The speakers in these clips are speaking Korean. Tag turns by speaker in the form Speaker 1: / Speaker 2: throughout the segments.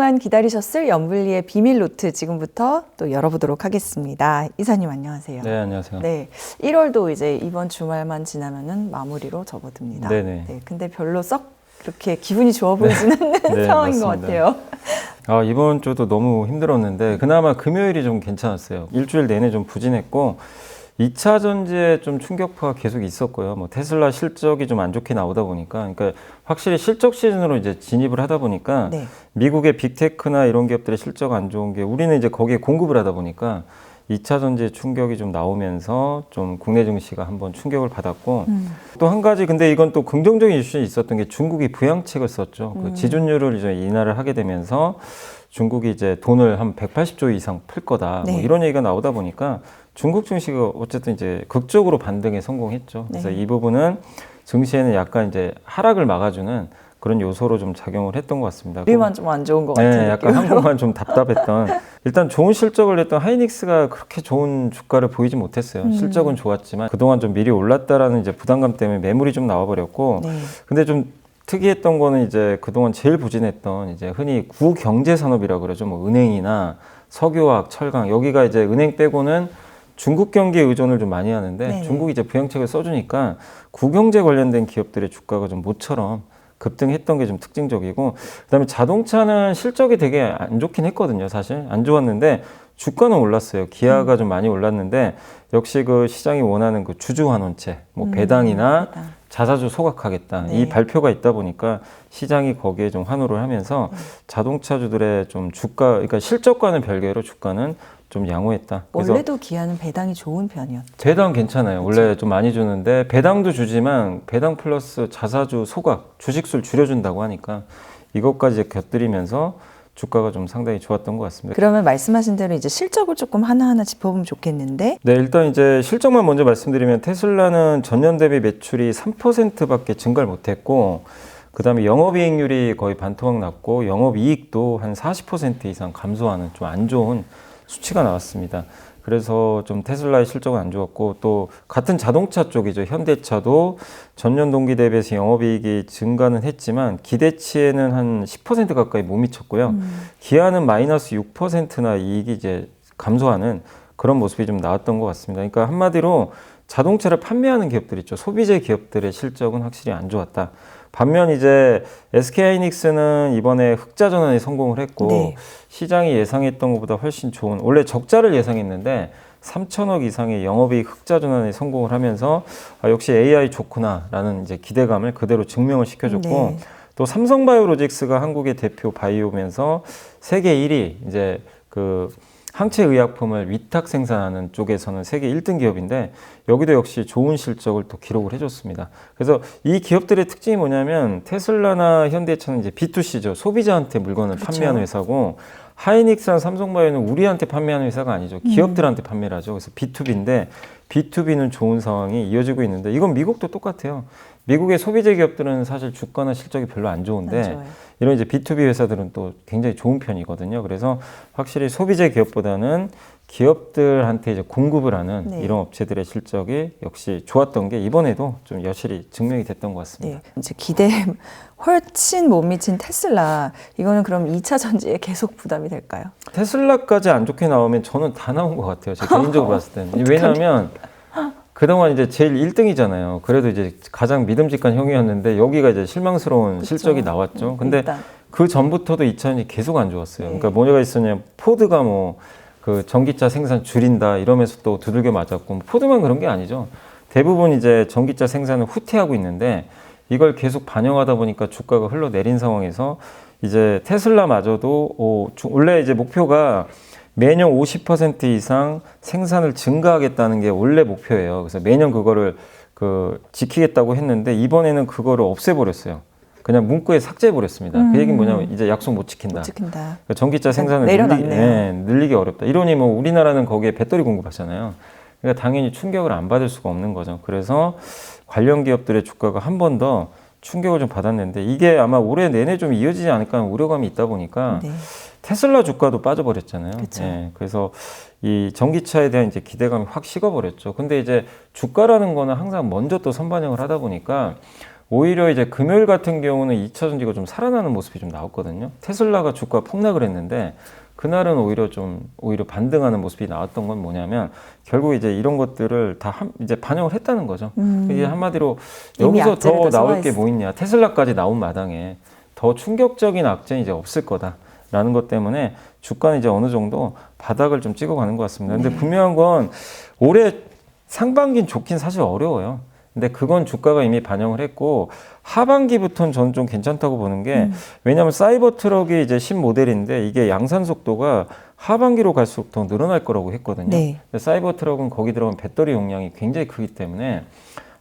Speaker 1: 오랫동안 기다리셨을 연블리의 비밀 노트 지금부터 또 열어보도록 하겠습니다. 이사님 안녕하세요.
Speaker 2: 네, 안녕하세요.
Speaker 1: 네, 1월도 이제 이번 주말만 지나면은 마무리로 접어듭니다.
Speaker 2: 네네.
Speaker 1: 네, 근데 별로 썩 그렇게 기분이 좋아 보이지는 않는
Speaker 2: 네,
Speaker 1: 상황인 것
Speaker 2: 맞습니다.
Speaker 1: 같아요.
Speaker 2: 이번 주도 너무 힘들었는데 그나마 금요일이 좀 괜찮았어요. 일주일 내내 좀 부진했고 2차 전지에 좀 충격파가 계속 있었고요. 뭐 테슬라 실적이 좀 안 좋게 나오다 보니까, 그러니까 확실히 실적 시즌으로 이제 진입을 하다 보니까
Speaker 1: 네.
Speaker 2: 미국의 빅테크나 이런 기업들의 실적 안 좋은 게 우리는 이제 거기에 공급을 하다 보니까 2차 전지의 충격이 좀 나오면서 좀 국내 증시가 한번 충격을 받았고 또 한 가지 근데 이건 또 긍정적인 이슈에 있었던 게 중국이 부양책을 썼죠. 그 지준율을 이제 인하를 하게 되면서 중국이 이제 돈을 한 180조 이상 풀 거다.
Speaker 1: 네.
Speaker 2: 뭐 이런 얘기가 나오다 보니까 중국 증시가 어쨌든 이제 극적으로 반등에 성공했죠. 그래서
Speaker 1: 네.
Speaker 2: 이 부분은 증시에는 약간 이제 하락을 막아주는 그런 요소로 좀 작용을 했던 것 같습니다.
Speaker 1: 우리만 좀 안 좋은 것 같은
Speaker 2: 네, 약간
Speaker 1: 느낌으로.
Speaker 2: 한국만 좀 답답했던. 일단 좋은 실적을 냈던 하이닉스가 그렇게 좋은 주가를 보이지 못했어요. 실적은 좋았지만 그동안 좀 미리 올랐다라는 이제 부담감 때문에 매물이 좀 나와버렸고.
Speaker 1: 네.
Speaker 2: 근데 좀 특이했던 거는 이제 그동안 제일 부진했던 이제 흔히 구경제산업이라고 그러죠. 뭐 은행이나 석유화학, 철강 여기가 이제 은행 빼고는 중국 경기에 의존을 좀 많이 하는데
Speaker 1: 네네.
Speaker 2: 중국이 이제 부양책을 써주니까 구경제 관련된 기업들의 주가가 좀 모처럼 급등했던 게 좀 특징적이고 그다음에 자동차는 실적이 되게 안 좋긴 했거든요. 사실 안 좋았는데 주가는 올랐어요. 기아가 좀 많이 올랐는데 역시 그 시장이 원하는 그 주주 환원체, 뭐 배당이나
Speaker 1: 배당.
Speaker 2: 자사주 소각하겠다.
Speaker 1: 네.
Speaker 2: 이 발표가 있다 보니까 시장이 거기에 좀 환호를 하면서 자동차주들의 좀 주가, 그러니까 실적과는 별개로 주가는 좀 양호했다. 그래서
Speaker 1: 원래도 기아는 배당이 좋은 편이었죠.
Speaker 2: 배당 괜찮아요. 원래 좀 많이 주는데 배당도 주지만 배당 플러스 자사주 소각, 주식수를 줄여준다고 하니까 이것까지 이제 곁들이면서 주가가 좀 상당히 좋았던 것 같습니다.
Speaker 1: 그러면 말씀하신 대로 이제 실적을 조금 하나하나 짚어보면 좋겠는데.
Speaker 2: 네, 일단 이제 실적만 먼저 말씀드리면 테슬라는 전년 대비 매출이 3%밖에 증가를 못했고 그다음에 영업이익률이 거의 반토막 났고 영업이익도 한 40% 이상 감소하는 좀 안 좋은 수치가 나왔습니다. 그래서 좀 테슬라의 실적은 안 좋았고 또 같은 자동차 쪽이죠. 현대차도 전년 동기 대비해서 영업이익이 증가는 했지만 기대치에는 한 10% 가까이 못 미쳤고요. 기아는 마이너스 6%나 이익이 이제 감소하는 그런 모습이 좀 나왔던 것 같습니다. 그러니까 한마디로 자동차를 판매하는 기업들 있죠. 소비재 기업들의 실적은 확실히 안 좋았다. 반면 이제 SK하이닉스는 이번에 흑자 전환에 성공을 했고
Speaker 1: 네.
Speaker 2: 시장이 예상했던 것보다 훨씬 좋은 원래 적자를 예상했는데 3천억 이상의 영업이익 흑자 전환에 성공을 하면서 역시 AI 좋구나라는 이제 기대감을 그대로 증명을 시켜줬고
Speaker 1: 네.
Speaker 2: 또 삼성바이오로직스가 한국의 대표 바이오면서 세계 1위 이제 그 항체 의약품을 위탁 생산하는 쪽에서는 세계 1등 기업인데 여기도 역시 좋은 실적을 또 기록을 해줬습니다. 그래서 이 기업들의 특징이 뭐냐면 테슬라나 현대차는 이제 B2C죠. 소비자한테 물건을
Speaker 1: 그렇죠.
Speaker 2: 판매하는 회사고 하이닉스나 삼성바이오는 우리한테 판매하는 회사가 아니죠. 기업들한테 판매를 하죠. 그래서 B2B인데 B2B는 좋은 상황이 이어지고 있는데 이건 미국도 똑같아요. 미국의 소비재 기업들은 사실 주가나 실적이 별로 안 좋은데
Speaker 1: 안 좋아요.
Speaker 2: 이런 이제 B2B 회사들은 또 굉장히 좋은 편이거든요. 그래서 확실히 소비재 기업보다는 기업들한테 이제 공급을 하는
Speaker 1: 네.
Speaker 2: 이런 업체들의 실적이 역시 좋았던 게 이번에도 좀 여실히 증명이 됐던 것 같습니다.
Speaker 1: 네. 이제 기대에 훨씬 못 미친 테슬라. 이거는 그럼 2차 전지에 계속 부담이 될까요?
Speaker 2: 테슬라까지 안 좋게 나오면 저는 다 나온 것 같아요. 제 개인적으로 봤을 때는. 왜냐하면 그동안 이제 제일 1등이잖아요. 그래도 이제 가장 믿음직한 형이었는데 여기가 이제 실망스러운
Speaker 1: 그쵸.
Speaker 2: 실적이 나왔죠. 근데
Speaker 1: 일단.
Speaker 2: 그 전부터도 2차전지 계속 안 좋았어요.
Speaker 1: 네.
Speaker 2: 그러니까 뭐가 있었냐면 포드가 뭐 그 전기차 생산 줄인다 이러면서 또 두들겨 맞았고 포드만 그런 게 아니죠. 대부분 이제 전기차 생산을 후퇴하고 있는데 이걸 계속 반영하다 보니까 주가가 흘러내린 상황에서 이제 테슬라마저도 원래 이제 목표가 매년 50% 이상 생산을 증가하겠다는 게 원래 목표예요. 그래서 매년 그거를 지키겠다고 했는데 이번에는 그거를 없애버렸어요. 그냥 문구에 삭제해버렸습니다. 그 얘기는 뭐냐면 이제 약속 못 지킨다.
Speaker 1: 못 지킨다.
Speaker 2: 그러니까 전기차 생산을
Speaker 1: 내려놨네요.
Speaker 2: 늘리기 어렵다. 이러니 뭐 우리나라는 거기에 배터리 공급하잖아요. 그러니까 당연히 충격을 안 받을 수가 없는 거죠. 그래서 관련 기업들의 주가가 한 번 더 충격을 좀 받았는데 이게 아마 올해 내내 좀 이어지지 않을까 하는 우려감이 있다 보니까
Speaker 1: 네.
Speaker 2: 테슬라 주가도 빠져버렸잖아요.
Speaker 1: 그쵸.
Speaker 2: 예, 그래서 이 전기차에 대한 이제 기대감이 확 식어버렸죠. 근데 이제 주가라는 거는 항상 먼저 또 선반영을 하다 보니까 오히려 이제 금요일 같은 경우는 2차 전지가 좀 살아나는 모습이 좀 나왔거든요. 테슬라가 주가 폭락을 했는데 그날은 오히려 반등하는 모습이 나왔던 건 뭐냐면 결국 이제 이런 것들을 다 이제 반영을 했다는 거죠. 이게 한마디로
Speaker 1: 이미
Speaker 2: 여기서 더
Speaker 1: 악재를 다
Speaker 2: 나올 게
Speaker 1: 소화했어.
Speaker 2: 뭐 있냐. 테슬라까지 나온 마당에 더 충격적인 악재는 이제 없을 거다라는 것 때문에 주가는 이제 어느 정도 바닥을 좀 찍어가는 것 같습니다. 근데 분명한 건 올해 상반기는 좋긴 사실 어려워요. 근데 그건 주가가 이미 반영을 했고 하반기부터는 저는 좀 괜찮다고 보는 게 왜냐하면 사이버 트럭이 이제 신모델인데 이게 양산 속도가 하반기로 갈수록 더 늘어날 거라고 했거든요.
Speaker 1: 네.
Speaker 2: 근데 사이버 트럭은 거기 들어간 배터리 용량이 굉장히 크기 때문에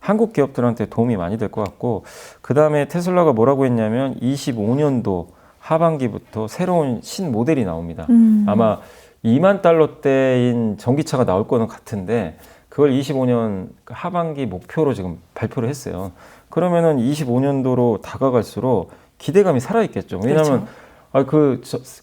Speaker 2: 한국 기업들한테 도움이 많이 될 것 같고 그 다음에 테슬라가 뭐라고 했냐면 25년도 하반기부터 새로운 신모델이 나옵니다. 아마 2만 달러대인 전기차가 나올 거는 같은데 그걸 25년 하반기 목표로 지금 발표를 했어요. 그러면은 25년도로 다가갈수록 기대감이 살아있겠죠. 왜냐하면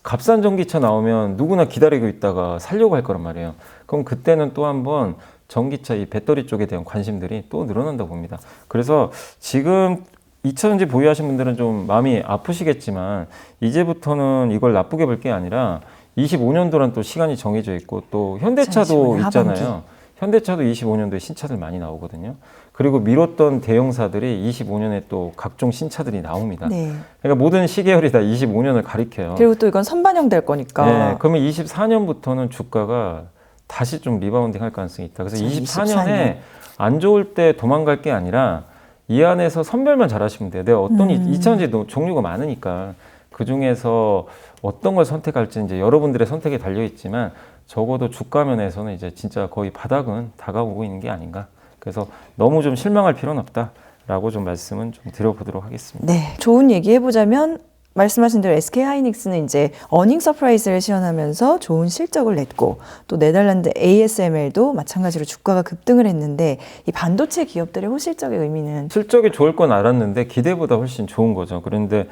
Speaker 2: 값싼 전기차 나오면 누구나 기다리고 있다가 살려고 할 거란 말이에요. 그럼 그때는 또 한번 전기차 이 배터리 쪽에 대한 관심들이 또 늘어난다고 봅니다. 그래서 지금 2차 전지 보유하신 분들은 좀 마음이 아프시겠지만 이제부터는 이걸 나쁘게 볼 게 아니라 25년도란 또 시간이 정해져 있고 또 현대차도
Speaker 1: 2025년
Speaker 2: 있잖아요.
Speaker 1: 하반기.
Speaker 2: 현대차도 25년도에 신차들 많이 나오거든요. 그리고 미뤘던 대형사들이 25년에 또 각종 신차들이 나옵니다.
Speaker 1: 네.
Speaker 2: 그러니까 모든 시계열이 다 25년을 가리켜요.
Speaker 1: 그리고 또 이건 선반영 될 거니까.
Speaker 2: 네, 그러면 24년부터는 주가가 다시 좀 리바운딩 할 가능성이 있다. 그래서 24년에 안 좋을 때 도망갈 게 아니라 이 안에서 선별만 잘하시면 돼요. 내가 어떤 2차 전지 종류가 많으니까 그 중에서 어떤 걸 선택할지 이제 여러분들의 선택에 달려 있지만 적어도 주가 면에서는 이제 진짜 거의 바닥은 다가오고 있는 게 아닌가. 그래서 너무 좀 실망할 필요는 없다라고 좀 말씀은 좀 드려보도록 하겠습니다.
Speaker 1: 네. 좋은 얘기 해보자면 말씀하신 대로 SK 하이닉스는 이제 어닝 서프라이즈를 시현하면서 좋은 실적을 냈고 또 네덜란드 ASML도 마찬가지로 주가가 급등을 했는데 이 반도체 기업들의 호실적의 의미는
Speaker 2: 실적이 좋을 건 알았는데 기대보다 훨씬 좋은 거죠. 그런데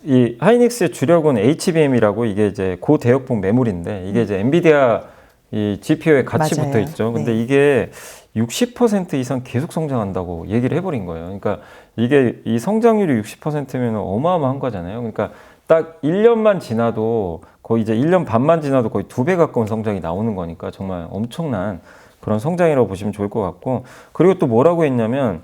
Speaker 2: 이 하이닉스의 주력은 HBM이라고 이게 이제 고대역폭 메모리인데 이게 이제 엔비디아 이 GPU에 같이
Speaker 1: 맞아요.
Speaker 2: 붙어 있죠. 근데
Speaker 1: 네.
Speaker 2: 이게 60% 이상 계속 성장한다고 얘기를 해버린 거예요. 그러니까 이게 이 성장률이 60%면 어마어마한 거잖아요. 그러니까 딱 1년만 지나도 거의 이제 1년 반만 지나도 거의 2배 가까운 성장이 나오는 거니까 정말 엄청난 그런 성장이라고 보시면 좋을 것 같고 그리고 또 뭐라고 했냐면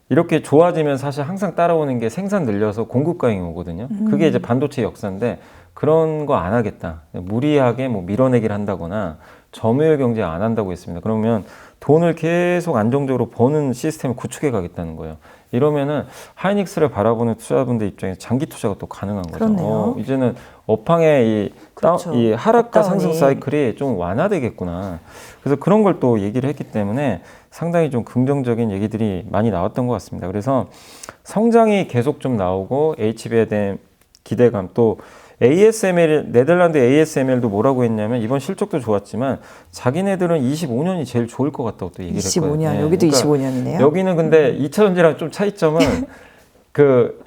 Speaker 2: 이렇게 좋아지면 사실 항상 따라오는 게 생산 늘려서 공급 과잉이 오거든요. 그게 이제 반도체 역사인데 그런 거 안 하겠다. 무리하게 뭐 밀어내기를 한다거나 점유율 경제 안 한다고 했습니다. 그러면 돈을 계속 안정적으로 버는 시스템을 구축해 가겠다는 거예요. 이러면은 하이닉스를 바라보는 투자자분들 입장에서 장기 투자가 또 가능한 거죠.
Speaker 1: 그렇네요.
Speaker 2: 이제는 업황의
Speaker 1: 그렇죠.
Speaker 2: 이 하락과
Speaker 1: 업다운이.
Speaker 2: 상승 사이클이 좀 완화되겠구나. 그래서 그런 걸 또 얘기를 했기 때문에 상당히 좀 긍정적인 얘기들이 많이 나왔던 것 같습니다. 그래서 성장이 계속 좀 나오고 HBM에 대한 기대감 또 ASML, 네덜란드 ASML도 뭐라고 했냐면 이번 실적도 좋았지만 자기네들은 25년이 제일 좋을 것 같다고 또 얘기를
Speaker 1: 25년,
Speaker 2: 했거든요.
Speaker 1: 여기도
Speaker 2: 그러니까
Speaker 1: 25년이네요.
Speaker 2: 여기는 근데 2차 전지랑 좀 차이점은 그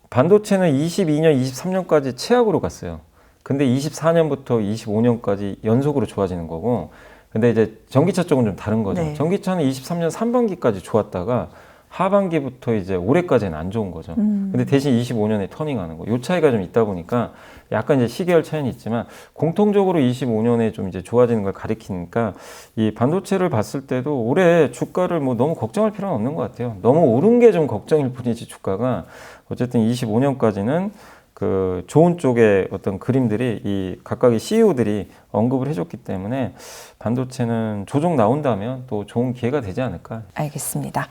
Speaker 2: 반도체는 22년, 23년까지 최악으로 갔어요. 근데 24년부터 25년까지 연속으로 좋아지는 거고 근데 이제 전기차 쪽은 좀 다른 거죠.
Speaker 1: 네.
Speaker 2: 전기차는 23년 상반기까지 좋았다가 하반기부터 이제 올해까지는 안 좋은 거죠. 근데 대신 25년에 터닝하는 거. 요 차이가 좀 있다 보니까 약간 이제 시계열 차이는 있지만 공통적으로 25년에 좀 이제 좋아지는 걸 가리키니까 이 반도체를 봤을 때도 올해 주가를 뭐 너무 걱정할 필요는 없는 것 같아요. 너무 오른 게 좀 걱정일 뿐이지 주가가 어쨌든 25년까지는 그 좋은 쪽의 어떤 그림들이 이 각각의 CEO들이 언급을 해줬기 때문에 반도체는 조정 나온다면 또 좋은 기회가 되지 않을까.
Speaker 1: 알겠습니다.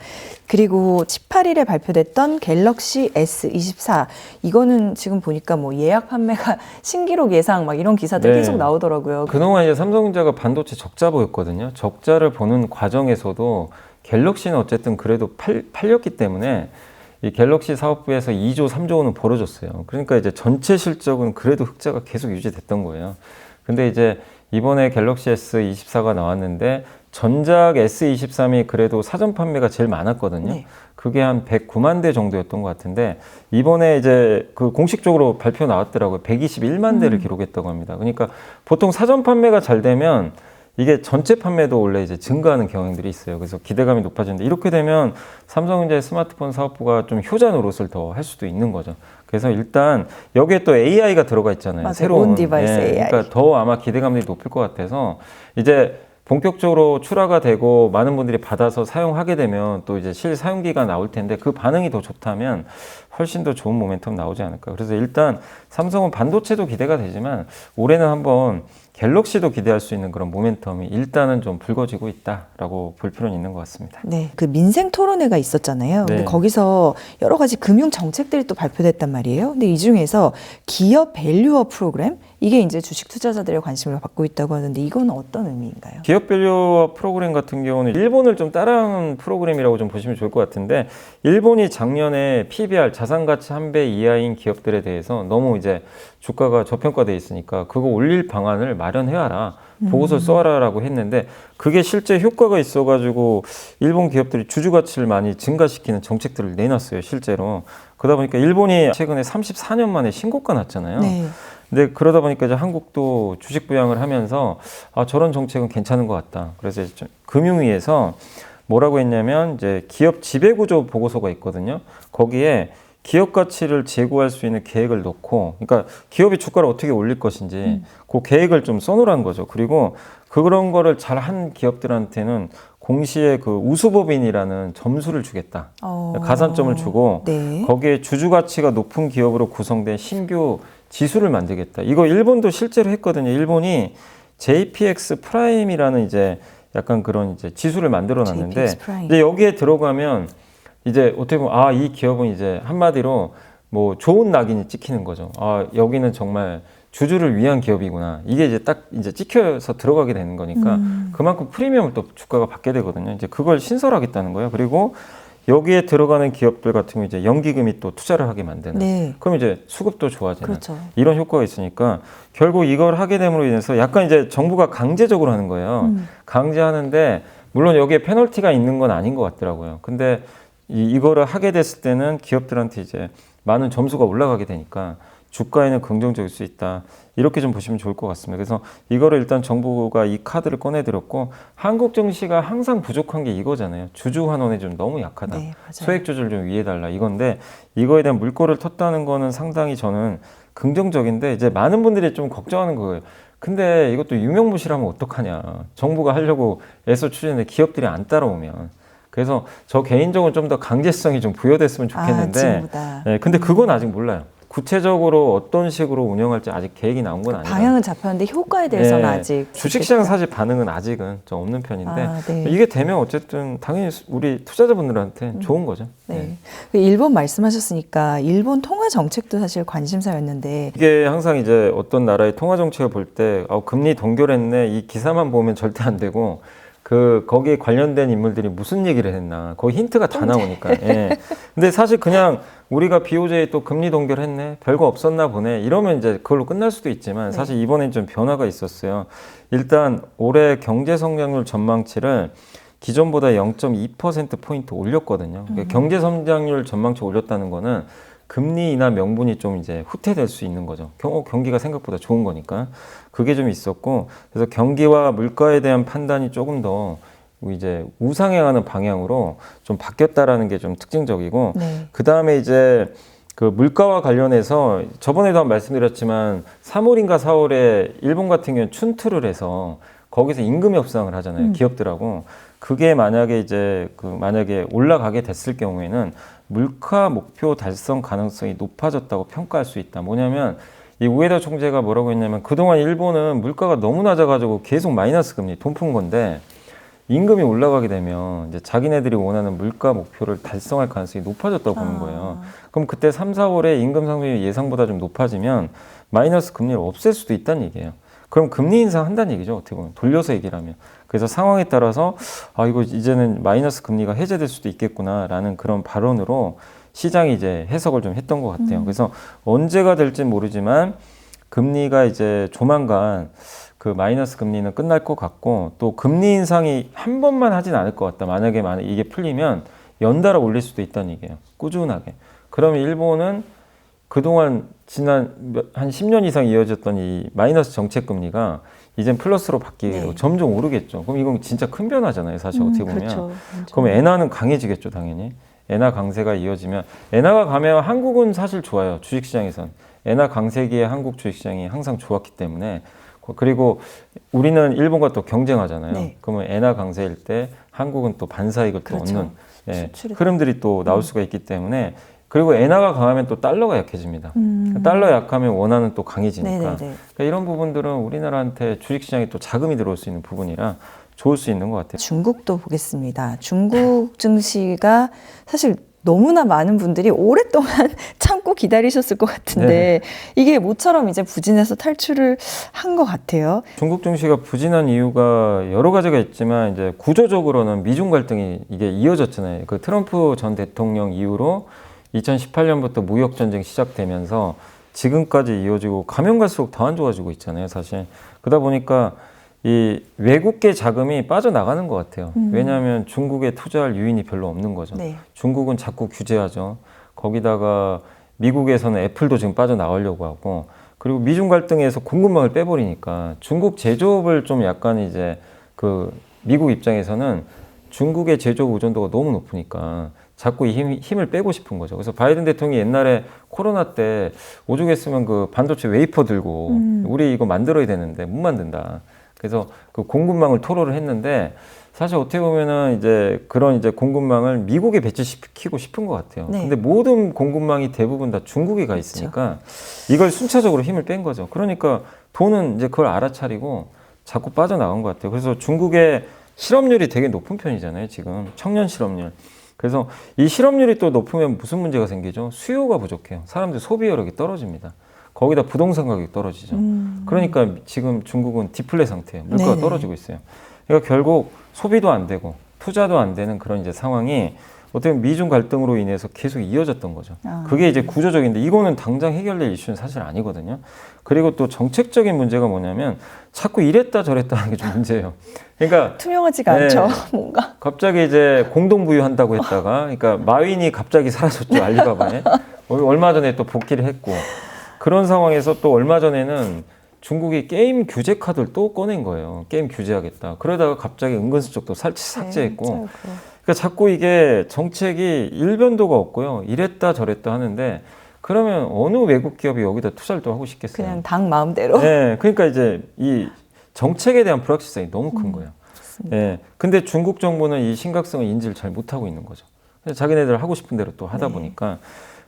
Speaker 1: 그리고 18일에 발표됐던 갤럭시 S24 이거는 지금 보니까 뭐 예약 판매가 신기록 예상 막 이런 기사들
Speaker 2: 네.
Speaker 1: 계속 나오더라고요.
Speaker 2: 그동안 이제 삼성전자가 반도체 적자 보였거든요. 적자를 보는 과정에서도 갤럭시는 어쨌든 그래도 팔렸기 때문에 이 갤럭시 사업부에서 2조, 3조 원은 벌어졌어요. 그러니까 이제 전체 실적은 그래도 흑자가 계속 유지됐던 거예요. 근데 이제 이번에 갤럭시 S24가 나왔는데 전작 S23이 그래도 사전 판매가 제일 많았거든요.
Speaker 1: 네.
Speaker 2: 그게 한 109만 대 정도였던 것 같은데 이번에 이제 그 공식적으로 발표 나왔더라고요. 121만 대를 기록했다고 합니다. 그러니까 보통 사전 판매가 잘 되면 이게 전체 판매도 원래 이제 증가하는 경향들이 있어요. 그래서 기대감이 높아지는데 이렇게 되면 삼성전자의 스마트폰 사업부가 좀 효자 노릇을 더 할 수도 있는 거죠. 그래서 일단 여기에 또 AI가 들어가 있잖아요.
Speaker 1: 맞아요.
Speaker 2: 새로운
Speaker 1: 온 디바이스 AI.
Speaker 2: 그러니까 더 아마 기대감이 높을 것 같아서 이제 본격적으로 출하가 되고 많은 분들이 받아서 사용하게 되면 또 이제 실사용기가 나올 텐데 그 반응이 더 좋다면 훨씬 더 좋은 모멘텀 나오지 않을까. 그래서 일단 삼성은 반도체도 기대가 되지만 올해는 한번 갤럭시도 기대할 수 있는 그런 모멘텀이 일단은 좀 불거지고 있다라고 볼 필요는 있는 것 같습니다.
Speaker 1: 네, 그 민생 토론회가 있었잖아요. 근데
Speaker 2: 네.
Speaker 1: 거기서 여러 가지 금융 정책들이 또 발표됐단 말이에요. 근데 이 중에서 기업 밸류업 프로그램 이게 이제 주식 투자자들의 관심을 받고 있다고 하는데 이건 어떤 의미인가요?
Speaker 2: 기업 밸류업 프로그램 같은 경우는 일본을 좀 따라하는 프로그램이라고 좀 보시면 좋을 것 같은데 일본이 작년에 PBR 자산가치 1배 이하인 기업들에 대해서 너무 이제 주가가 저평가돼 있으니까 그거 올릴 방안을 마련해와라. 보고서를 써와라라고 했는데 그게 실제 효과가 있어가지고 일본 기업들이 주주 가치를 많이 증가시키는 정책들을 내놨어요. 실제로. 그러다 보니까 일본이 최근에 34년 만에 신고가 났잖아요.
Speaker 1: 네.
Speaker 2: 근데 그러다 보니까 이제 한국도 주식 부양을 하면서 아, 저런 정책은 괜찮은 것 같다. 그래서 이제 금융위에서 뭐라고 했냐면 이제 기업 지배구조 보고서가 있거든요. 거기에 기업 가치를 제고할 수 있는 계획을 넣고, 그러니까 기업이 주가를 어떻게 올릴 것인지 그 계획을 좀 써놓으라는 거죠. 그리고 그런 거를 잘 한 기업들한테는 공시에 그 우수법인이라는 점수를 주겠다. 가산점을 주고
Speaker 1: 네.
Speaker 2: 거기에 주주 가치가 높은 기업으로 구성된 신규 지수를 만들겠다. 이거 일본도 실제로 했거든요. 일본이 JPX 프라임이라는 이제 약간 그런 이제 지수를 만들어 놨는데
Speaker 1: JPX 프라임.
Speaker 2: 이제 여기에 들어가면 이제 어떻게 보면 아, 이 기업은 이제 한마디로 뭐 좋은 낙인이 찍히는 거죠. 아, 여기는 정말 주주를 위한 기업이구나. 이게 이제 딱 이제 찍혀서 들어가게 되는 거니까 그만큼 프리미엄을 또 주가가 받게 되거든요. 이제 그걸 신설하겠다는 거예요. 그리고 여기에 들어가는 기업들 같은 경우 이제 연기금이 또 투자를 하게 만드는.
Speaker 1: 네.
Speaker 2: 그럼 이제 수급도 좋아지는.
Speaker 1: 그렇죠.
Speaker 2: 이런 효과가 있으니까 결국 이걸 하게 됨으로 인해서 약간 이제 정부가 강제적으로 하는 거예요. 강제하는데 물론 여기에 페널티가 있는 건 아닌 것 같더라고요. 근데 이거를 하게 됐을 때는 기업들한테 이제 많은 점수가 올라가게 되니까 주가에는 긍정적일 수 있다. 이렇게 좀 보시면 좋을 것 같습니다. 그래서 이거를 일단 정부가 이 카드를 꺼내들었고 한국 증시가 항상 부족한 게 이거잖아요. 주주 환원에 좀 너무 약하다.
Speaker 1: 네, 맞아요.
Speaker 2: 소액 주주를 좀 위해달라 이건데 이거에 대한 물꼬를 텄다는 거는 상당히 저는 긍정적인데 이제 많은 분들이 좀 걱정하는 거예요. 근데 이것도 유명무실하면 어떡하냐. 정부가 하려고 애써 추진했는데 기업들이 안 따라오면. 그래서 저 개인적으로 좀 더 강제성이 좀 부여됐으면 좋겠는데
Speaker 1: 지금보다.
Speaker 2: 네, 근데 그건 아직 몰라요. 구체적으로 어떤 식으로 운영할지 아직 계획이 나온 건 아니에요.
Speaker 1: 방향은 잡혔는데 효과에 대해서는
Speaker 2: 네,
Speaker 1: 아직
Speaker 2: 주식시장 사실 반응은 아직은 좀 없는 편인데
Speaker 1: 네.
Speaker 2: 이게 되면 어쨌든 당연히 우리 투자자분들한테 좋은 거죠.
Speaker 1: 네. 그 일본 말씀하셨으니까 일본 통화 정책도 사실 관심사였는데
Speaker 2: 이게 항상 이제 어떤 나라의 통화 정책을 볼 때 금리 동결했네 이 기사만 보면 절대 안 되고 거기에 관련된 인물들이 무슨 얘기를 했나 거기 힌트가 다 나오니까. 예. 근데 사실 그냥 우리가 BOJ 또 금리 동결했네 별거 없었나 보네 이러면 이제 그걸로 끝날 수도 있지만 사실 이번엔 좀 변화가 있었어요. 일단 올해 경제 성장률 전망치를 기존보다 0.2%포인트 올렸거든요. 그러니까 경제 성장률 전망치 올렸다는 거는 금리 인하 명분이 좀 이제 후퇴될 수 있는 거죠. 경기가 생각보다 좋은 거니까. 그게 좀 있었고, 그래서 경기와 물가에 대한 판단이 조금 더 이제 우상향하는 방향으로 좀 바뀌었다라는 게 좀 특징적이고,
Speaker 1: 네.
Speaker 2: 그 다음에 이제 그 물가와 관련해서 저번에도 한번 말씀드렸지만 3월인가 4월에 일본 같은 경우는 춘투를 해서 거기서 임금 협상을 하잖아요. 기업들하고. 그게 만약에 이제 만약에 올라가게 됐을 경우에는 물가 목표 달성 가능성이 높아졌다고 평가할 수 있다. 뭐냐면 이 우에다 총재가 뭐라고 했냐면 그동안 일본은 물가가 너무 낮아가지고 계속 마이너스 금리 돈 푼 건데 임금이 올라가게 되면 이제 자기네들이 원하는 물가 목표를 달성할 가능성이 높아졌다고 보는 거예요. 그럼 그때 3, 4월에 임금 상승이 예상보다 좀 높아지면 마이너스 금리를 없앨 수도 있다는 얘기예요. 그럼 금리 인상한다는 얘기죠. 어떻게 보면 돌려서 얘기를 하면. 그래서 상황에 따라서 이거 이제는 마이너스 금리가 해제될 수도 있겠구나라는 그런 발언으로 시장이 이제 해석을 좀 했던 것 같아요. 그래서 언제가 될지 모르지만 금리가 이제 조만간 그 마이너스 금리는 끝날 것 같고 또 금리 인상이 한 번만 하진 않을 것 같다. 만약에 이게 풀리면 연달아 올릴 수도 있다는 얘기예요. 꾸준하게. 그러면 일본은 그동안 지난 한 10년 이상 이어졌던 이 마이너스 정책 금리가 이젠 플러스로 바뀌게 되고
Speaker 1: 네.
Speaker 2: 점점 오르겠죠. 그럼 이건 진짜 큰 변화잖아요. 사실 어떻게 보면.
Speaker 1: 그렇죠.
Speaker 2: 그럼 엔화는 강해지겠죠, 당연히. 엔화 강세가 이어지면 엔화가 가면 한국은 사실 좋아요. 주식시장에선. 엔화 강세기에 한국 주식시장이 항상 좋았기 때문에 그리고 우리는 일본과 또 경쟁하잖아요.
Speaker 1: 네.
Speaker 2: 그러면 엔화 강세일 때 한국은 또 반사이익을 또
Speaker 1: 그렇죠.
Speaker 2: 얻는
Speaker 1: 수출이
Speaker 2: 흐름들이 또 나올 수가 있기 때문에 그리고 엔화가 강하면 또 달러가 약해집니다. 달러 약하면 원화는 또 강해지니까
Speaker 1: 네네네.
Speaker 2: 그러니까 이런 부분들은 우리나라한테 주식시장에 또 자금이 들어올 수 있는 부분이라 좋을 수 있는 것 같아요.
Speaker 1: 중국도 보겠습니다. 중국 증시가 사실 너무나 많은 분들이 오랫동안 참고 기다리셨을 것 같은데 이게 모처럼 이제 부진해서 탈출을 한 것 같아요.
Speaker 2: 중국 증시가 부진한 이유가 여러 가지가 있지만 이제 구조적으로는 미중 갈등이 이게 이어졌잖아요. 그 트럼프 전 대통령 이후로 2018년부터 무역 전쟁 시작되면서 지금까지 이어지고 가면 갈수록 더 안 좋아지고 있잖아요, 사실. 그러다 보니까 이 외국계 자금이 빠져나가는 것 같아요. 왜냐하면 중국에 투자할 유인이 별로 없는 거죠.
Speaker 1: 네.
Speaker 2: 중국은 자꾸 규제하죠. 거기다가 미국에서는 애플도 지금 빠져나가려고 하고 그리고 미중 갈등에서 공급망을 빼버리니까 중국 제조업을 좀 약간 이제 그 미국 입장에서는 중국의 제조업 의존도가 너무 높으니까 자꾸 이 힘을 빼고 싶은 거죠. 그래서 바이든 대통령이 옛날에 코로나 때 오죽했으면 그 반도체 웨이퍼 들고 우리 이거 만들어야 되는데 못 만든다. 그래서 그 공급망을 토로를 했는데 사실 어떻게 보면은 이제 그런 이제 공급망을 미국에 배치시키고 싶은 것 같아요.
Speaker 1: 네.
Speaker 2: 근데 모든 공급망이 대부분 다 중국에 가 있으니까 이걸 순차적으로 힘을 뺀 거죠. 그러니까 돈은 이제 그걸 알아차리고 자꾸 빠져나간 것 같아요. 그래서 중국의 실업률이 되게 높은 편이잖아요. 지금 청년 실업률. 그래서 이 실업률이 또 높으면 무슨 문제가 생기죠? 수요가 부족해요. 사람들 소비 여력이 떨어집니다. 거기다 부동산 가격이 떨어지죠. 그러니까 지금 중국은 디플레 상태예요. 물가가
Speaker 1: 네네.
Speaker 2: 떨어지고 있어요. 그러니까 결국 소비도 안 되고 투자도 안 되는 그런 이제 상황이 어떻게 보면 미중 갈등으로 인해서 계속 이어졌던 거죠. 그게 이제 구조적인데 이거는 당장 해결될 이슈는 사실 아니거든요. 그리고 또 정책적인 문제가 뭐냐면 자꾸 이랬다 저랬다 하는 게 좀 문제예요. 그러니까
Speaker 1: 투명하지가
Speaker 2: 네.
Speaker 1: 않죠, 뭔가.
Speaker 2: 갑자기 이제 공동부유한다고 했다가 그러니까 마윈이 갑자기 사라졌죠. 알리바바에. 얼마 전에 또 복귀를 했고 그런 상황에서 또 얼마 전에는 중국이 게임 규제 카드를 또 꺼낸 거예요. 게임 규제하겠다. 그러다가 갑자기 은근슬쩍 또 삭제했고. 그러니까 자꾸 이게 정책이 일변도가 없고요. 이랬다 저랬다 하는데 그러면 어느 외국 기업이 여기다 투자를 또 하고 싶겠어요?
Speaker 1: 그냥 당 마음대로.
Speaker 2: 네, 그러니까 이제 이 정책에 대한 불확실성이 너무 큰 거예요. 네, 근데 중국 정부는 이 심각성을 인지를 잘 못하고 있는 거죠. 그래서 자기네들 하고 싶은 대로 또 하다 보니까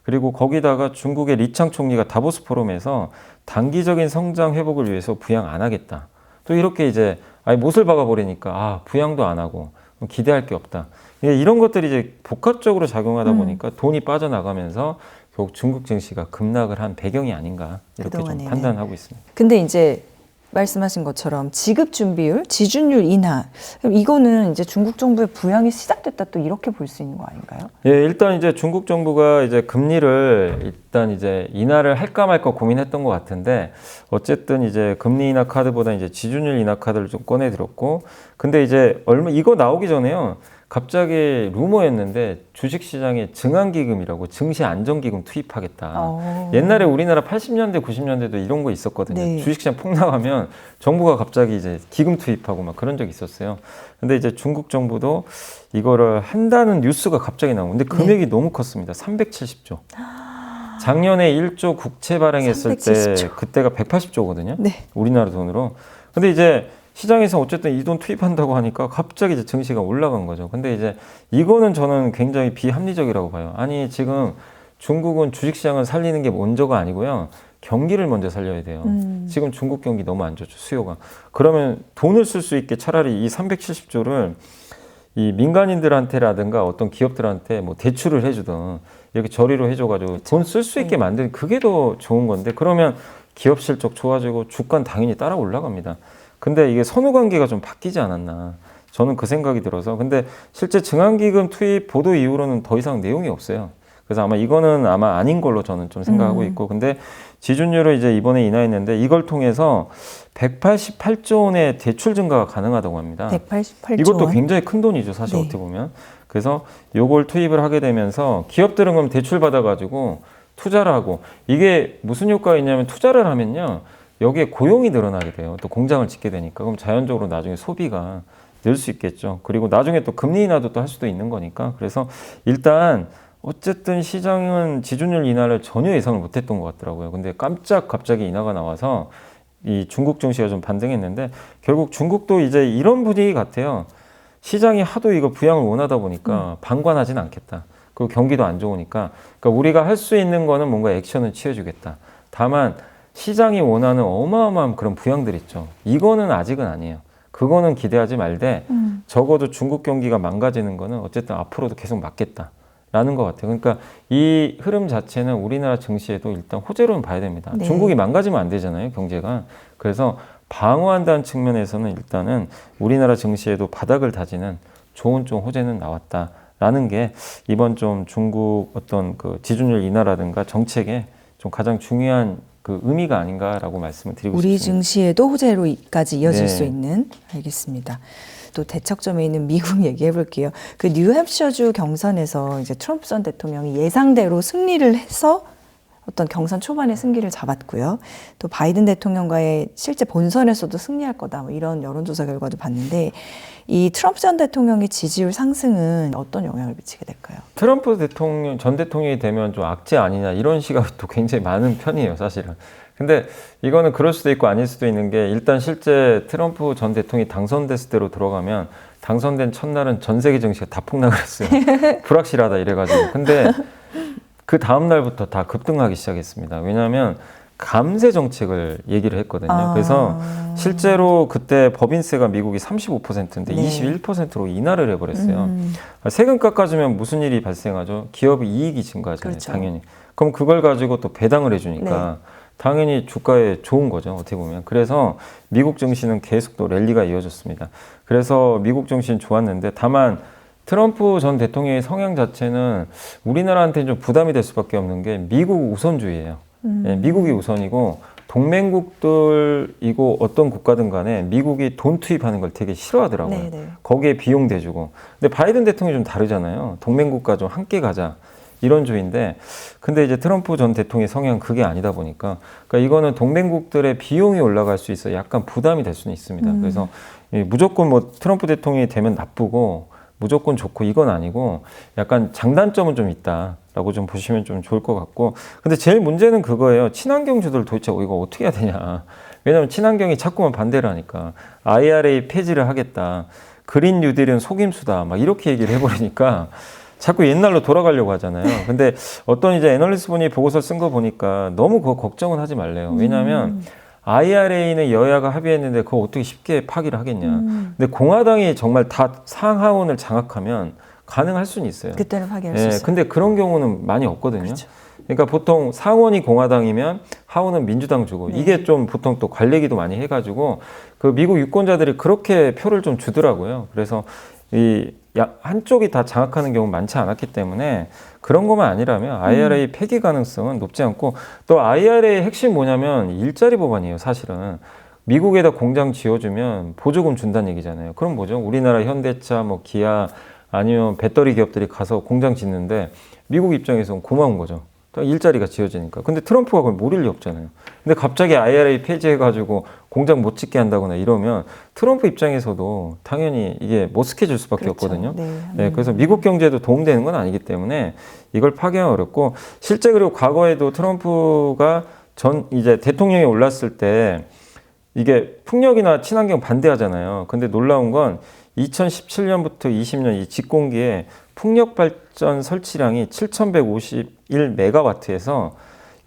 Speaker 2: 그리고 거기다가 중국의 리창 총리가 다보스 포럼에서 단기적인 성장 회복을 위해서 부양 안 하겠다. 또 이렇게 이제 아예 못을 박아버리니까 부양도 안 하고 기대할 게 없다. 이런 것들이 이제 복합적으로 작용하다 보니까 돈이 빠져나가면서 결국 중국 증시가 급락을 한 배경이 아닌가 이렇게 좀
Speaker 1: 그동안에는.
Speaker 2: 판단하고 있습니다.
Speaker 1: 근데 이제 말씀하신 것처럼 지급 준비율, 지준율 인하. 그럼 이거는 이제 중국 정부의 부양이 시작됐다 또 이렇게 볼 수 있는 거 아닌가요?
Speaker 2: 예, 일단 이제 중국 정부가 이제 금리를 일단 이제 인하를 할까 말까 고민했던 것 같은데 어쨌든 이제 금리 인하 카드보다 이제 지준율 인하 카드를 좀 꺼내 들었고 근데 이제 이거 나오기 전에요. 갑자기 루머였는데 주식시장에 증안기금이라고 증시안정기금 투입하겠다. 옛날에 우리나라 80년대, 90년대도 이런 거 있었거든요.
Speaker 1: 네.
Speaker 2: 주식시장 폭락하면 정부가 갑자기 이제 기금 투입하고 막 그런 적이 있었어요. 근데 이제 중국 정부도 이거를 한다는 뉴스가 갑자기 나오고 근데 금액이 너무 컸습니다. 370조. 작년에 1조 국채 발행했을
Speaker 1: 370조.
Speaker 2: 때 그때가 180조거든요.
Speaker 1: 네.
Speaker 2: 우리나라 돈으로. 근데 이제 시장에서 어쨌든 이 돈 투입한다고 하니까 갑자기 이제 증시가 올라간 거죠. 근데 이제 이거는 저는 굉장히 비합리적이라고 봐요. 아니, 지금 중국은 주식시장을 살리는 게 먼저가 아니고요. 경기를 먼저 살려야 돼요. 지금 중국 경기 너무 안 좋죠, 수요가. 그러면 돈을 쓸 수 있게 차라리 이 370조를 이 민간인들한테라든가 어떤 기업들한테 뭐 대출을 해주든 이렇게 저리로 해줘가지고 돈 쓸 수 있게 만드는 그게 더 좋은 건데 그러면 기업 실적 좋아지고 주가는 당연히 따라 올라갑니다. 근데 이게 선후 관계가 좀 바뀌지 않았나. 저는 그 생각이 들어서. 근데 실제 증안기금 투입 보도 이후로는 더 이상 내용이 없어요. 그래서 아마 이거는 아마 아닌 걸로 저는 좀 생각하고 있고. 근데 지준율을 이제 이번에 인하했는데 이걸 통해서 188조 원의 대출 증가가 가능하다고 합니다.
Speaker 1: 188조
Speaker 2: 이것도
Speaker 1: 원?
Speaker 2: 굉장히 큰 돈이죠, 사실
Speaker 1: 네.
Speaker 2: 어떻게 보면. 그래서 요걸 투입을 하게 되면서 기업들은 그럼 대출 받아가지고 투자를 하고 이게 무슨 효과가 있냐면 투자를 하면요. 여기에 고용이 늘어나게 돼요. 또 공장을 짓게 되니까. 그럼 자연적으로 나중에 소비가 늘 수 있겠죠. 그리고 나중에 또 금리 인하도 또 할 수도 있는 거니까. 그래서 일단 어쨌든 시장은 지준율 인하를 전혀 예상을 못했던 것 같더라고요. 근데 깜짝 갑자기 인하가 나와서 이 중국 증시가 좀 반등했는데 결국 중국도 이제 이런 분위기 같아요. 시장이 하도 이거 부양을 원하다 보니까 방관하진 않겠다. 그리고 경기도 안 좋으니까. 그러니까 우리가 할 수 있는 거는 뭔가 액션을 취해주겠다. 다만 시장이 원하는 어마어마한 그런 부양들 있죠. 이거는 아직은 아니에요. 그거는 기대하지 말되 적어도 중국 경기가 망가지는 거는 어쨌든 앞으로도 계속 맞겠다라는 것 같아요. 그러니까 이 흐름 자체는 우리나라 증시에도 일단 호재로는 봐야 됩니다.
Speaker 1: 네.
Speaker 2: 중국이 망가지면 안 되잖아요, 경제가. 그래서 방어한다는 측면에서는 일단은 우리나라 증시에도 바닥을 다지는 좋은 좀 호재는 나왔다라는 게 이번 좀 중국 어떤 그 지준율 인하라든가 정책에 좀 가장 중요한 그 의미가 아닌가라고 말씀을 드리고
Speaker 1: 우리
Speaker 2: 싶습니다.
Speaker 1: 증시에도 호재로까지 이어질
Speaker 2: 네.
Speaker 1: 수 있는. 알겠습니다. 또 대척점에 있는 미국 얘기해 볼게요. 그 뉴햄셔주 경선에서 이제 트럼프 전 대통령이 예상대로 승리를 해서 어떤 경선 초반에 승기를 잡았고요. 또 바이든 대통령과의 실제 본선에서도 승리할 거다. 뭐 이런 여론조사 결과도 봤는데 이 트럼프 전 대통령의 지지율 상승은 어떤 영향을 미치게 될까요?
Speaker 2: 트럼프 대통령 전 대통령이 되면 좀 악재 아니냐 이런 시각이 또 굉장히 많은 편이에요, 사실은. 근데 이거는 그럴 수도 있고 아닐 수도 있는 게 일단 실제 트럼프 전 대통령이 당선됐을 때로 들어가면 당선된 첫날은 전 세계 증시가 다 폭락을 했어요. 불확실하다 이래가지고. 근데 그 다음 날부터 다 급등하기 시작했습니다. 왜냐하면 감세 정책을 얘기를 했거든요. 그래서 실제로 그때 법인세가 미국이 35%인데
Speaker 1: 네.
Speaker 2: 21%로 인하를 해버렸어요. 세금 깎아주면 무슨 일이 발생하죠? 기업의 이익이 증가하잖아요.
Speaker 1: 그렇죠.
Speaker 2: 당연히. 그럼 그걸 가지고 또 배당을 해주니까 당연히 주가에 좋은 거죠. 어떻게 보면. 그래서 미국 증시는 계속 또 랠리가 이어졌습니다. 그래서 미국 증시는 좋았는데 다만 트럼프 전 대통령의 성향 자체는 우리나라한테는 좀 부담이 될 수밖에 없는 게 미국 우선주의예요. 예, 미국이 우선이고 동맹국들이고 어떤 국가든 간에 미국이 돈 투입하는 걸 되게 싫어하더라고요.
Speaker 1: 네네.
Speaker 2: 거기에 비용 대주고. 근데 바이든 대통령이 좀 다르잖아요. 동맹국가 좀 함께 가자. 이런 주의인데 근데 이제 트럼프 전 대통령의 성향은 그게 아니다 보니까 그러니까 이거는 동맹국들의 비용이 올라갈 수 있어 약간 부담이 될 수는 있습니다. 그래서 무조건 뭐 트럼프 대통령이 되면 나쁘고 무조건 좋고 이건 아니고 약간 장단점은 좀 있다라고 좀 보시면 좀 좋을 것 같고 근데 제일 문제는 그거예요. 친환경주들 도대체 이거 어떻게 해야 되냐. 왜냐하면 친환경이 자꾸만 반대를 하니까 IRA 폐지를 하겠다. 그린 뉴딜은 속임수다. 막 이렇게 얘기를 해버리니까 자꾸 옛날로 돌아가려고 하잖아요. 근데 어떤 이제 애널리스트 분이 보고서 쓴 거 보니까 너무 그거 걱정은 하지 말래요. 왜냐하면 IRA는 여야가 합의했는데 그거 어떻게 쉽게 파기를 하겠냐. 근데 공화당이 정말 다 상하원을 장악하면 가능할 수는 있어요.
Speaker 1: 그때는 파기할 수
Speaker 2: 예,
Speaker 1: 있어요.
Speaker 2: 근데 그런 경우는 많이 없거든요.
Speaker 1: 그렇죠.
Speaker 2: 그러니까 보통 상원이 공화당이면 하원은 민주당 주고 이게 좀 보통 또 관례기도 많이 해가지고 그 미국 유권자들이 그렇게 표를 좀 주더라고요. 그래서 이 한쪽이 다 장악하는 경우는 많지 않았기 때문에 그런 것만 아니라면 IRA 폐기 가능성은 높지 않고 또 IRA의 핵심 뭐냐면 일자리 법안이에요. 사실은 미국에다 공장 지어주면 보조금 준다는 얘기잖아요. 그럼 뭐죠? 우리나라 현대차, 뭐 기아 아니면 배터리 기업들이 가서 공장 짓는데 미국 입장에서는 고마운 거죠. 일자리가 지어지니까. 근데 트럼프가 그걸 모를 리 없잖아요. 근데 갑자기 IRA 폐지해가지고 공장 못 짓게 한다거나 이러면 트럼프 입장에서도 당연히 이게 머쓱해질 수밖에
Speaker 1: 그렇죠.
Speaker 2: 없거든요.
Speaker 1: 네.
Speaker 2: 네, 그래서 미국 경제에도 도움되는 건 아니기 때문에 이걸 파기하기 어렵고 실제 그리고 과거에도 트럼프가 이제 대통령이 올랐을 때 이게 풍력이나 친환경 반대하잖아요. 근데 놀라운 건 2017년부터 20년 이 집공기에 풍력 발전 설치량이 7,151메가와트에서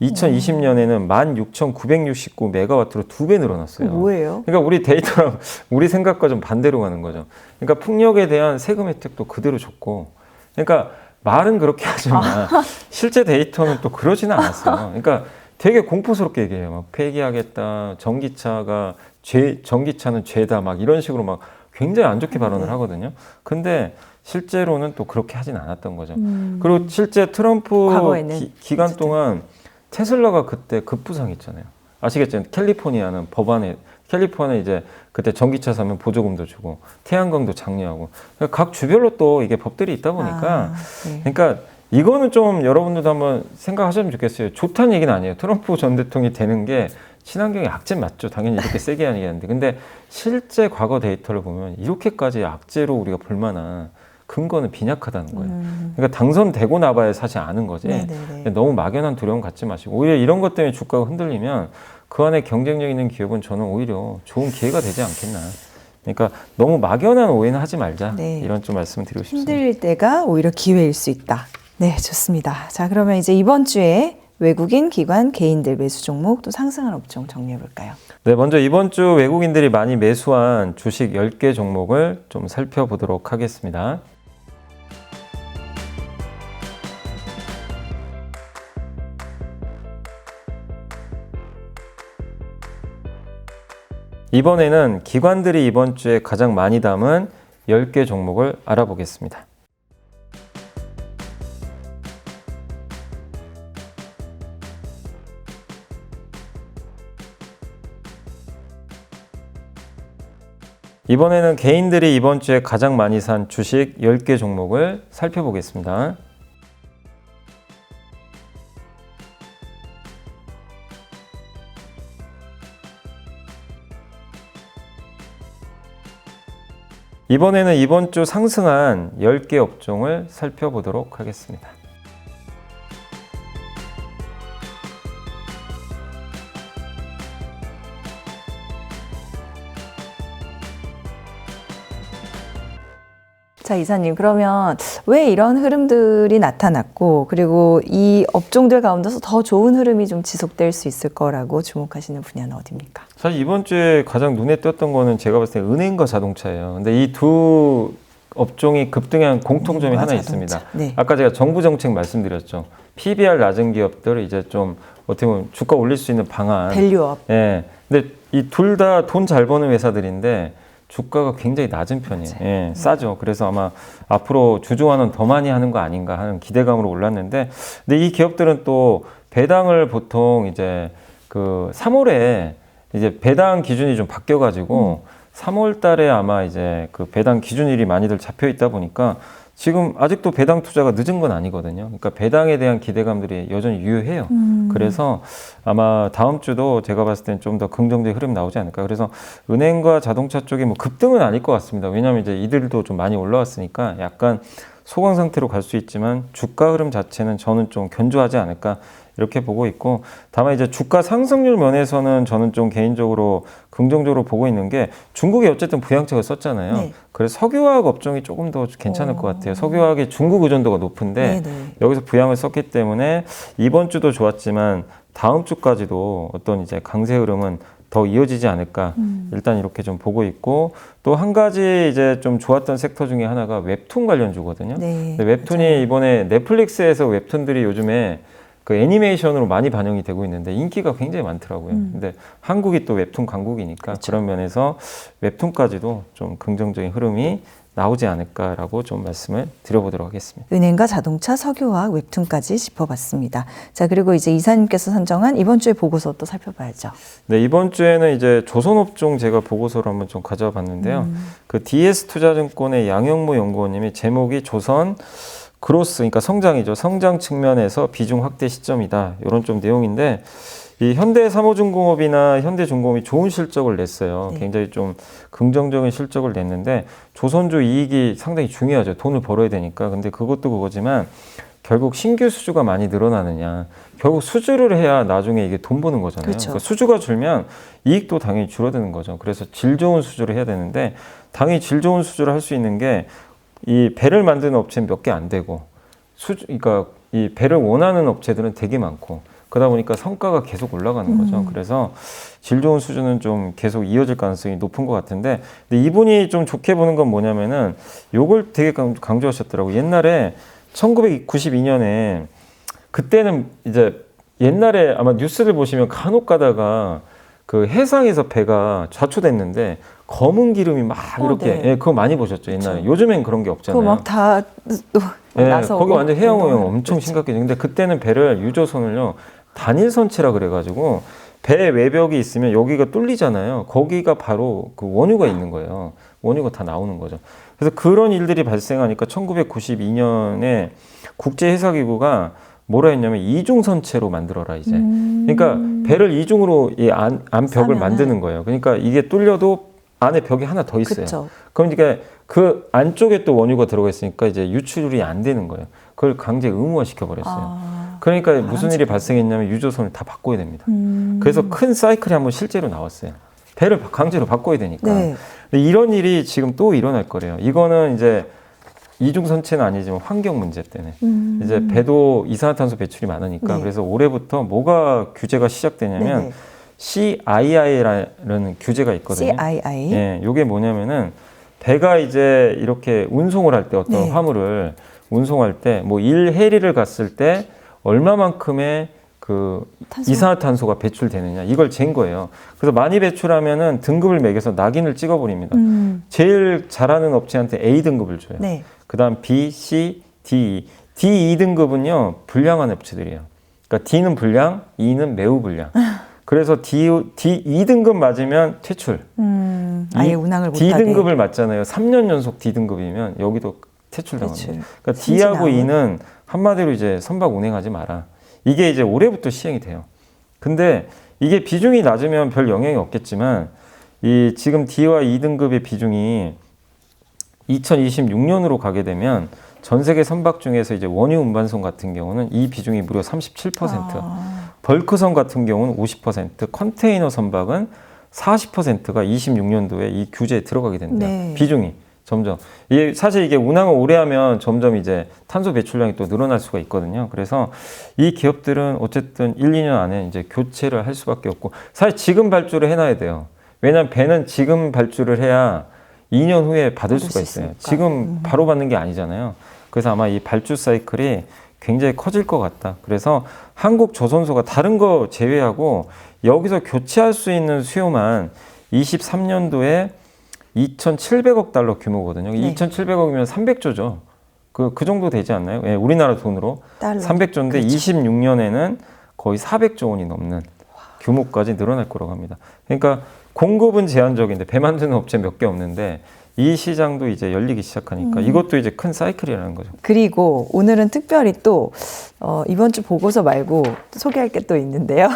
Speaker 2: 2020년에는 16,969메가와트로 2배 늘어났어요.
Speaker 1: 뭐예요?
Speaker 2: 그러니까 우리 데이터랑 우리 생각과 좀 반대로 가는 거죠. 그러니까 풍력에 대한 세금 혜택도 그대로 줬고, 그러니까 말은 그렇게 하지만 실제 데이터는 또 그러지는 않았어요. 그러니까 되게 공포스럽게 얘기해요. 막 폐기하겠다, 전기차는 죄다, 막 이런 식으로 막 굉장히 안 좋게 발언을 하거든요. 근데 실제로는 또 그렇게 하진 않았던 거죠. 그리고 실제 트럼프 기간 동안 테슬라가 그때 급부상했잖아요. 아시겠죠? 캘리포니아는 법안에 캘리포니아 이제 그때 전기차 사면 보조금도 주고 태양광도 장려하고 각 주별로 또 이게 법들이 있다 보니까
Speaker 1: 네.
Speaker 2: 그러니까 이거는 좀 여러분들도 한번 생각하셨으면 좋겠어요. 좋다는 얘기는 아니에요. 트럼프 전 대통령이 되는 게 친환경의 악재 맞죠. 당연히 이렇게 세게 얘기하는데. 근데 실제 과거 데이터를 보면 이렇게까지 악재로 우리가 볼 만한 근거는 빈약하다는 거예요. 그러니까 당선되고 나봐야 사실 아는 거지. 너무 막연한 두려움 갖지 마시고 오히려 이런 것 때문에 주가가 흔들리면 그 안에 경쟁력 있는 기업은 저는 오히려 좋은 기회가 되지 않겠나. 그러니까 너무 막연한 오해는 하지 말자.
Speaker 1: 네.
Speaker 2: 이런 좀 말씀을 드리고 싶습니다.
Speaker 1: 흔들릴 때가 오히려 기회일 수 있다. 네, 좋습니다. 자, 그러면 이제 이번 주에 외국인, 기관, 개인들 매수 종목 또 상승한 업종 정리해 볼까요?
Speaker 2: 네, 먼저 이번 주 외국인들이 많이 매수한 주식 10개 종목을 좀 살펴보도록 하겠습니다. 이번에는 기관들이 이번 주에 가장 많이 담은 10개 종목을 알아보겠습니다. 이번에는 개인들이 이번 주에 가장 많이 산 주식 10개 종목을 살펴보겠습니다. 이번에는 이번 주 상승한 10개 업종을 살펴보도록 하겠습니다.
Speaker 1: 자, 이사님, 그러면 왜 이런 흐름들이 나타났고, 그리고 이 업종들 가운데서 더 좋은 흐름이 좀 지속될 수 있을 거라고 주목하시는 분야는 어디입니까?
Speaker 2: 사실 이번 주에 가장 눈에 띄었던 거는 제가 봤을 때 은행과 자동차예요. 근데 이 두 업종이 급등한 공통점이 하나 있습니다.
Speaker 1: 네.
Speaker 2: 아까 제가 정부 정책 말씀드렸죠. PBR 낮은 기업들을 이제 좀 어떻게 보면 주가 올릴 수 있는 방안.
Speaker 1: 밸류업.
Speaker 2: 예. 근데 이 둘 다 돈 잘 버는 회사들인데 주가가 굉장히 낮은 편이에요. 예, 싸죠. 그래서 아마 앞으로 주주환원 더 많이 하는 거 아닌가 하는 기대감으로 올랐는데, 근데 이 기업들은 또 배당을 보통 이제 그 3월에 이제 배당 기준이 좀 바뀌어가지고 3월 달에 아마 이제 그 배당 기준일이 많이들 잡혀 있다 보니까 지금 아직도 배당 투자가 늦은 건 아니거든요. 그러니까 배당에 대한 기대감들이 여전히 유효해요. 그래서 아마 다음 주도 제가 봤을 땐 좀 더 긍정적인 흐름 나오지 않을까. 그래서 은행과 자동차 쪽이 뭐 급등은 아닐 것 같습니다. 왜냐하면 이제 이들도 좀 많이 올라왔으니까 약간 소강 상태로 갈 수 있지만 주가 흐름 자체는 저는 좀 견조하지 않을까 이렇게 보고 있고, 다만 이제 주가 상승률 면에서는 저는 좀 개인적으로 긍정적으로 보고 있는 게 중국이 어쨌든 부양책을 썼잖아요.
Speaker 1: 네.
Speaker 2: 그래서 석유화학 업종이 조금 더 괜찮을 것 같아요. 석유화학이 중국 의존도가 높은데 여기서 부양을 썼기 때문에 이번 주도 좋았지만 다음 주까지도 어떤 이제 강세 흐름은 더 이어지지 않을까. 일단 이렇게 좀 보고 있고, 또 한 가지 이제 좀 좋았던 섹터 중에 하나가 웹툰 관련주거든요.
Speaker 1: 네,
Speaker 2: 근데 웹툰이
Speaker 1: 맞아요.
Speaker 2: 이번에 넷플릭스에서 웹툰들이 요즘에 그 애니메이션으로 많이 반영이 되고 있는데 인기가 굉장히 많더라고요. 근데 한국이 또 웹툰 강국이니까 그런 면에서 웹툰까지도 좀 긍정적인 흐름이 나오지 않을까라고 좀 말씀을 드려보도록 하겠습니다.
Speaker 1: 은행과 자동차, 석유화학, 웹툰까지 짚어봤습니다. 자, 그리고 이제 이사님께서 선정한 이번 주의 보고서 또 살펴봐야죠.
Speaker 2: 네, 이번 주에는 이제 조선업종 제가 보고서를 한번 좀 가져와 봤는데요. 그 DS투자증권의 양영모 연구원님이 제목이 조선 그로스, 그러니까 성장이죠. 성장 측면에서 비중 확대 시점이다. 이런 좀 내용인데, 이 현대삼호중공업이나 현대중공업이 좋은 실적을 냈어요.
Speaker 1: 네.
Speaker 2: 굉장히 좀 긍정적인 실적을 냈는데, 조선주 이익이 상당히 중요하죠. 돈을 벌어야 되니까. 근데 그것도 그거지만 결국 신규 수주가 많이 늘어나느냐. 결국 수주를 해야 나중에 이게 돈 버는 거잖아요.
Speaker 1: 그렇죠.
Speaker 2: 그러니까 수주가 줄면 이익도 당연히 줄어드는 거죠. 그래서 질 좋은 수주를 해야 되는데, 당연히 질 좋은 수주를 할 수 있는 게 이 배를 만드는 업체는 몇 개 안 되고, 그러니까 이 배를 원하는 업체들은 되게 많고, 그러다 보니까 성과가 계속 올라가는 거죠. 그래서 질 좋은 수준은 좀 계속 이어질 가능성이 높은 것 같은데, 근데 이분이 좀 좋게 보는 건 뭐냐면은 요걸 되게 강조하셨더라고요. 옛날에 1992년에 그때는 이제 옛날에 아마 뉴스를 보시면 간혹 가다가 그 해상에서 배가 좌초됐는데 검은 기름이 막 이렇게
Speaker 1: 네.
Speaker 2: 예, 그거 많이 보셨죠 옛날에.
Speaker 1: 그쵸.
Speaker 2: 요즘엔 그런 게 없잖아요.
Speaker 1: 그거 막 다 또
Speaker 2: 예,
Speaker 1: 나서
Speaker 2: 거기 완전 해양 오염 엄청
Speaker 1: 그렇죠.
Speaker 2: 심각해요. 근데 그때는 배를 유조선을요 단일선체라 그래가지고 배 외벽이 있으면 여기가 뚫리잖아요. 거기가 바로 그 원유가 있는 거예요. 원유가 다 나오는 거죠. 그래서 그런 일들이 발생하니까 1992년에 국제회사기구가 뭐라 했냐면 이중선체로 만들어라 이제. 그러니까 배를 이중으로 이 안벽을 만드는 거예요. 그러니까 이게 뚫려도 안에 벽이 하나 더 있어요.
Speaker 1: 그쵸.
Speaker 2: 그러니까 그 안쪽에 또 원유가 들어가 있으니까 이제 유출이 안 되는 거예요. 그걸 강제 의무화 시켜버렸어요. 그러니까 무슨 일이 발생했냐면 유조선을 다 바꿔야 됩니다. 그래서 큰 사이클이 한번 실제로 나왔어요. 배를 강제로 바꿔야 되니까.
Speaker 1: 네.
Speaker 2: 근데 이런 일이 지금 또 일어날 거래요. 이거는 이제 이중선체는 아니지만 환경 문제 때문에 이제 배도 이산화탄소 배출이 많으니까
Speaker 1: 네.
Speaker 2: 그래서 올해부터 뭐가 규제가 시작되냐면
Speaker 1: 네네.
Speaker 2: CII라는 규제가 있거든요.
Speaker 1: CII.
Speaker 2: 예, 이게 뭐냐면은 배가 이제 이렇게 운송을 할 때 어떤
Speaker 1: 네.
Speaker 2: 화물을 운송할 때 뭐 1해리를 갔을 때 얼마만큼의 그
Speaker 1: 탄소.
Speaker 2: 이산화탄소가 배출되느냐 이걸 잰 거예요. 그래서 많이 배출하면은 등급을 매겨서 낙인을 찍어버립니다. 제일 잘하는 업체한테 A 등급을 줘요.
Speaker 1: 네.
Speaker 2: 그다음 B, C, D, D 2등급은요 불량한 업체들이에요. 그러니까 D는 불량, E는 매우 불량. 그래서 D 2등급 맞으면 퇴출.
Speaker 1: 아예 운항을 못하게.
Speaker 2: D등급을 맞잖아요. 3년 연속 D등급이면 여기도 퇴출당합니다.
Speaker 1: 퇴출.
Speaker 2: 그러니까 D하고 E는 한마디로 이제 선박 운행하지 마라. 이게 이제 올해부터 시행이 돼요. 근데 이게 비중이 낮으면 별 영향이 없겠지만 이 지금 D와 E등급의 비중이 2026년으로 가게 되면 전 세계 선박 중에서 이제 원유 운반선 같은 경우는 이 비중이 무려 37%, 벌크선 같은 경우는 50%, 컨테이너 선박은 40%가 26년도에 이 규제에 들어가게 됩니다.
Speaker 1: 네.
Speaker 2: 비중이 점점. 이게 사실 이게 운항을 오래 하면 점점 이제 탄소 배출량이 또 늘어날 수가 있거든요. 그래서 이 기업들은 어쨌든 1, 2년 안에 이제 교체를 할 수밖에 없고 사실 지금 발주를 해놔야 돼요. 왜냐하면 배는 지금 발주를 해야 2년 후에 받을 수가 있어요. 지금 바로 받는 게 아니잖아요. 그래서 아마 이 발주 사이클이 굉장히 커질 것 같다. 그래서 한국 조선소가 다른 거 제외하고 여기서 교체할 수 있는 수요만 23년도에 2,700억 달러 규모거든요.
Speaker 1: 네.
Speaker 2: 2,700억이면 300조죠. 그 정도 되지 않나요? 예, 우리나라 돈으로
Speaker 1: 달러.
Speaker 2: 300조인데
Speaker 1: 그렇죠.
Speaker 2: 26년에는 거의 400조 원이 넘는 규모까지 늘어날 거라고 합니다. 그러니까 공급은 제한적인데 배 만드는 업체 몇 개 없는데 이 시장도 이제 열리기 시작하니까 이것도 이제 큰 사이클이라는 거죠.
Speaker 1: 그리고 오늘은 특별히 또 이번 주 보고서 말고 소개할 게 또 있는데요.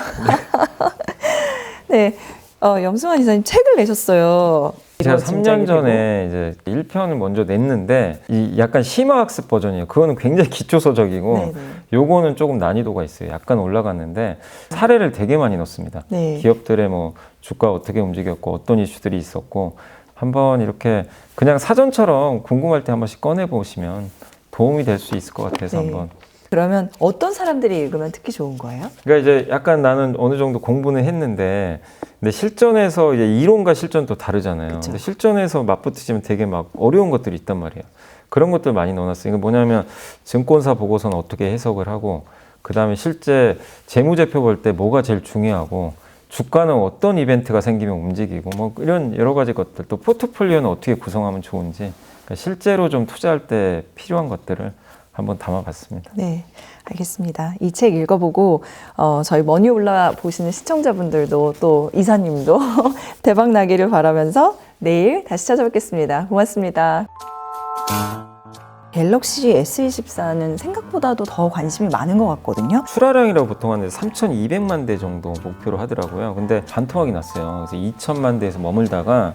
Speaker 1: 네, 염승환 이사님 책을 내셨어요.
Speaker 2: 제가
Speaker 1: 이거
Speaker 2: 3년 전에 이제 1편을 먼저 냈는데 이 약간 심화학습 버전이에요. 그거는 굉장히 기초서적이고
Speaker 1: 네네.
Speaker 2: 요거는 조금 난이도가 있어요. 약간 올라갔는데 사례를 되게 많이 넣습니다.
Speaker 1: 네.
Speaker 2: 기업들의 뭐 주가 어떻게 움직였고 어떤 이슈들이 있었고 한번 이렇게 그냥 사전처럼 궁금할 때 한 번씩 꺼내 보시면 도움이 될 수 있을 것 같아서
Speaker 1: 네.
Speaker 2: 한번.
Speaker 1: 그러면 어떤 사람들이 읽으면 특히 좋은 거예요?
Speaker 2: 그러니까 이제 약간 나는 어느 정도 공부는 했는데 근데 실전에서 이제 이론과 실전 또 다르잖아요.
Speaker 1: 그쵸.
Speaker 2: 근데 실전에서 맞붙으시면 되게 막 어려운 것들이 있단 말이에요. 그런 것들 많이 넣어놨어요. 이거 뭐냐면 증권사 보고서는 어떻게 해석을 하고 그 다음에 실제 재무제표 볼 때 뭐가 제일 중요하고 주가는 어떤 이벤트가 생기면 움직이고 뭐 이런 여러 가지 것들 또 포트폴리오는 어떻게 구성하면 좋은지 그러니까 실제로 좀 투자할 때 필요한 것들을 한번 담아봤습니다.
Speaker 1: 네, 알겠습니다. 이 책 읽어보고 저희 머니올라 보시는 시청자분들도 또 이사님도 대박 나기를 바라면서 내일 다시 찾아뵙겠습니다. 고맙습니다. 갤럭시 S24는 생각보다도 더 관심이 많은 것 같거든요.
Speaker 2: 출하량이라고 보통 하는데 3,200만 대 정도 목표로 하더라고요. 근데 반토막이 났어요. 그래서 2,000만 대에서 머물다가